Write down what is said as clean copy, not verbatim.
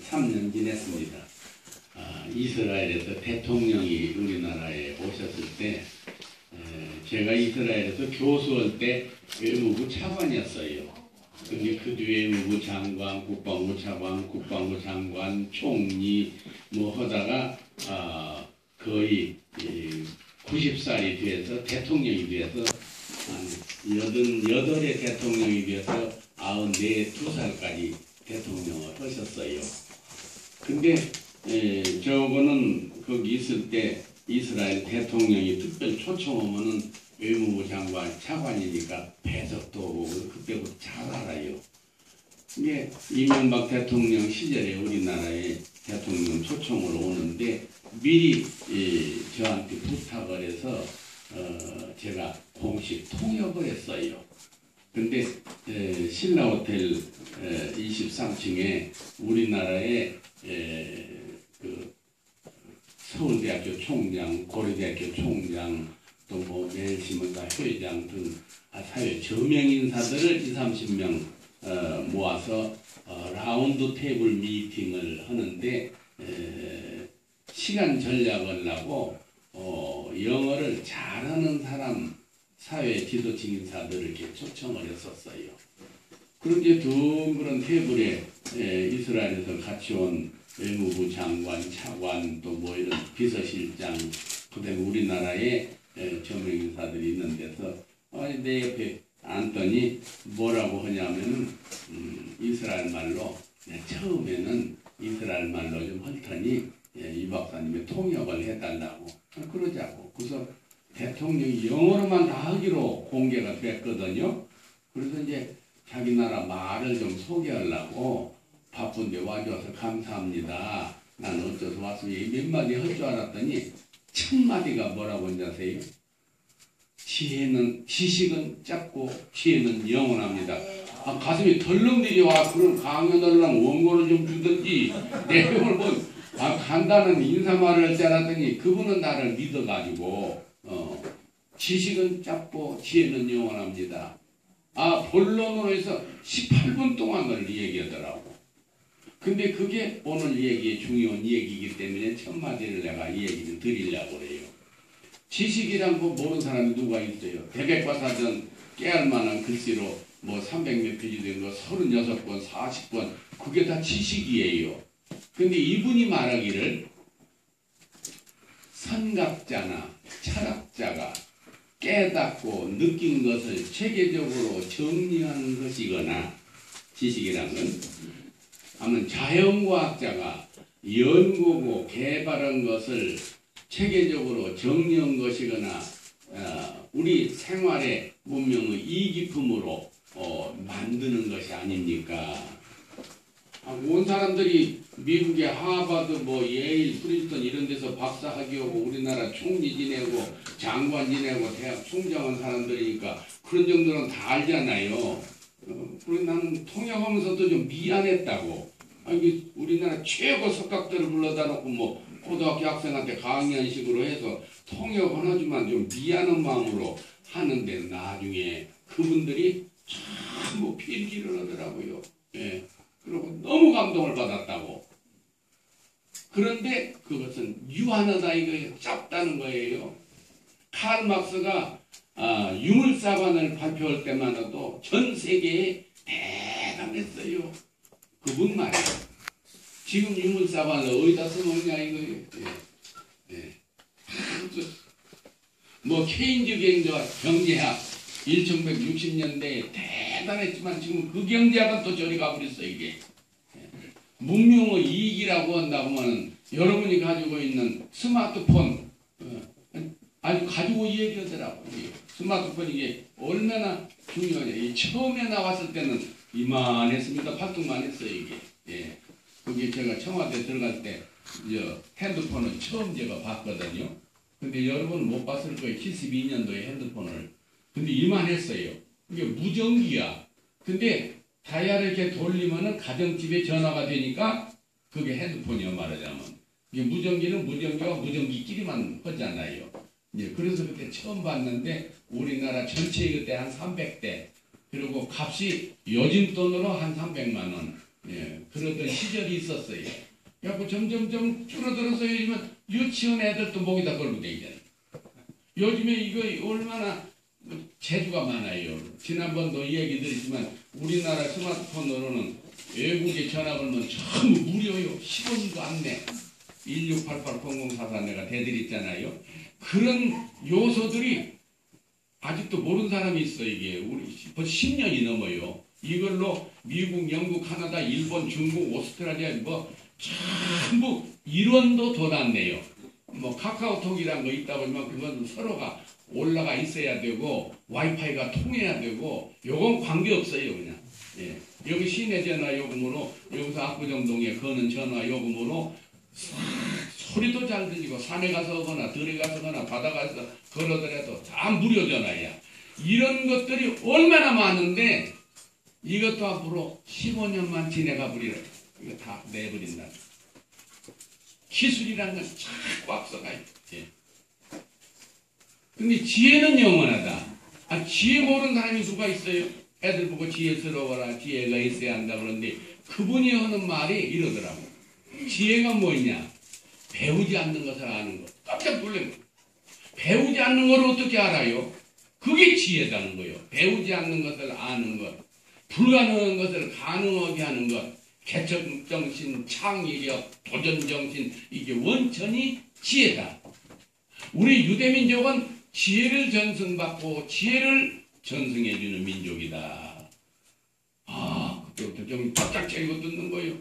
3년 지냈습니다. 이스라엘에서 대통령이 우리나라에 오셨을 때 제가 이스라엘에서 교수할 때 외무부 차관이었어요. 근데 그 뒤에 외무부 장관, 국방부 차관, 국방부 장관, 총리 뭐 하다가 거의 90살이 돼서 대통령이 돼서 한 88의 대통령이 돼서 92살까지 대통령을 하셨어요. 근데 저거는 거기 있을 때 이스라엘 대통령이 특별 초청하면은 외무부 장관 차관이니까 배석도 오고 그때부터 잘 알아요. 이게 이명박 대통령 시절에 우리나라에 대통령 초청으로 오는데 미리 저한테 부탁을 해서 제가 공식 통역을 했어요. 근데 신라호텔 23층에 우리나라의 그 서울대학교 총장, 고려대학교 총장, 또 뭐 매일신문사 회장 등 사회 저명 인사들을 20-30명 모아서 라운드 테이블 미팅을 하는데 시간 전략을 하고 영어를 잘하는 사람 사회 지도층 인사들을 이렇게 초청을 했었어요. 그런데 둥그런 테이블에 이스라엘에서 같이 온 외무부 장관, 차관, 또 뭐 이런 비서실장, 그다음에 우리나라의 저명 인사들이 있는 데서 내 옆에 앉더니 뭐라고 하냐면은 이스라엘 말로 처음에는 이스라엘 말로 좀 할 테니 이 박사님이 통역을 해달라고 그러자고. 그래서 대통령이 영어로만 다 하기로 공개가 됐거든요. 그래서 이제 자기 나라 말을 좀 소개하려고 바쁜데 와줘서 감사합니다. 난 어쩌서 왔으면 몇 마디 할 줄 알았더니 첫 마디가 뭐라고 하는지 아세요? 지식은 짧고 지혜는 영원합니다. 가슴이 덜렁들이 와. 그런 강연을 하면 원고를 좀 주든지 내용을 뭐 간단한 인사말을 할 줄 알았더니 그분은 나를 믿어가지고 지식은 짧고 지혜는 영원합니다. 본론으로 해서 18분 동안을 얘기하더라고. 근데 그게 오늘 얘기의 중요한 얘기이기 때문에 첫 마디를 내가 이 얘기를 드리려고 해요. 지식이란 거 모르는 사람이 누가 있어요. 대백과사전 깨알 만한 글씨로 뭐 300몇 페이지 된 거 36권, 40권 그게 다 지식이에요. 근데 이분이 말하기를 선각자나 철학자가 깨닫고 느낀 것을 체계적으로 정리하는 것이거나 지식이란 건 아니면 자연과학자가 연구고 개발한 것을 체계적으로 정리한 것이거나 우리 생활의 문명의 이기품으로 만드는 것이 아닙니까? 온 사람들이 미국의 하버드, 뭐 예일, 프린스턴 이런 데서 박사학위하고 우리나라 총리 지내고 장관 지내고 대학 총장한 사람들이니까 그런 정도는 다 알잖아요. 그래서 나는 통역하면서도 좀 미안했다고. 우리나라 최고 석각들을 불러다 놓고 뭐 고등학교 학생한테 강의한 식으로 해서 통역은 하지만 좀 미안한 마음으로 하는데 나중에 그분들이 전부 필기를 하더라고요. 예. 그리고 너무 감동을 받았다고. 그런데 그것은 유한하다 이거예요. 짧다는 거예요. 칼 막스가 유물사관을 발표할 때만 해도 전 세계에 대단했어요. 그분 말이에요. 지금 유물사관을 어디다 써먹냐 이거예요. 예. 뭐 케인즈 경제학 1960년대에 대단했지만 지금 그 경제학은 또 저리 가버렸어 이게. 문명의 이익이라고 한다고 하면 여러분이 가지고 있는 스마트폰 아주 가지고 얘기하더라고. 스마트폰 이게 얼마나 중요하냐. 처음에 나왔을 때는 이만했습니다. 팔뚝만 했어요 이게. 예. 그게 제가 청와대 들어갈 때 핸드폰을 처음 제가 봤거든요. 근데 여러분 못 봤을 거예요. 72년도에 핸드폰을. 근데 이만했어요. 이게 무전기야. 근데 다이아를 이렇게 돌리면은 가정집에 전화가 되니까 그게 핸드폰이야 말하자면. 이게 무전기는 무전기와 무전기끼리만 하잖아요. 예, 그래서 그때 처음 봤는데 우리나라 전체 그때 한 300대. 그리고 값이 요즘 돈으로 한 300만 원. 예, 그러던 시절이 있었어요. 그래갖고 점점점 줄어들어서 요즘은 유치원 애들도 목에다 걸고 다니잖아요. 요즘에 이거 얼마나 재주가 많아요. 지난번도 이야기 드렸지만 우리나라 스마트폰으로는 외국에 전화 걸면 전부 무료요. 10원도 안 내. 16880044 내가 대드렸잖아요. 그런 요소들이 아직도 모르는 사람이 있어. 이게 우리 벌써 10년이 넘어요. 이걸로 미국, 영국, 카나다, 일본, 중국, 오스트라리아 뭐 전부 1원도 돈 안 내요. 뭐 카카오톡이란 거 있다 보면 그건 서로가 올라가 있어야 되고 와이파이가 통해야 되고 요건 관계없어요. 그냥 여기 시내 전화 요금으로 여기서 압구정동에 거는 전화 요금으로 소리도 잘 들리고 산에 가서 거나 들에 가서 거나 바다 가서 걸어더라도 다 무료 전화야. 이런 것들이 얼마나 많은데 이것도 앞으로 15년만 지내가 버리라. 이거 다 내버린다. 기술이라는 건 자꾸 앞서가요. 근데 지혜는 영원하다. 지혜 모르는 사람이 누가 있어요? 애들 보고 지혜스러워라. 지혜가 있어야 한다 그러는데 그분이 하는 말이 이러더라고. 지혜가 뭐냐? 배우지 않는 것을 아는 것. 깜짝 놀란 거. 배우지 않는 걸 어떻게 알아요? 그게 지혜다는 거예요. 배우지 않는 것을 아는 것. 불가능한 것을 가능하게 하는 것. 개척정신, 창의력, 도전정신, 이게 원천이 지혜다. 우리 유대민족은 지혜를 전승받고 지혜를 전승해주는 민족이다. 그때부터 좀 깜짝 차리고 듣는 거예요.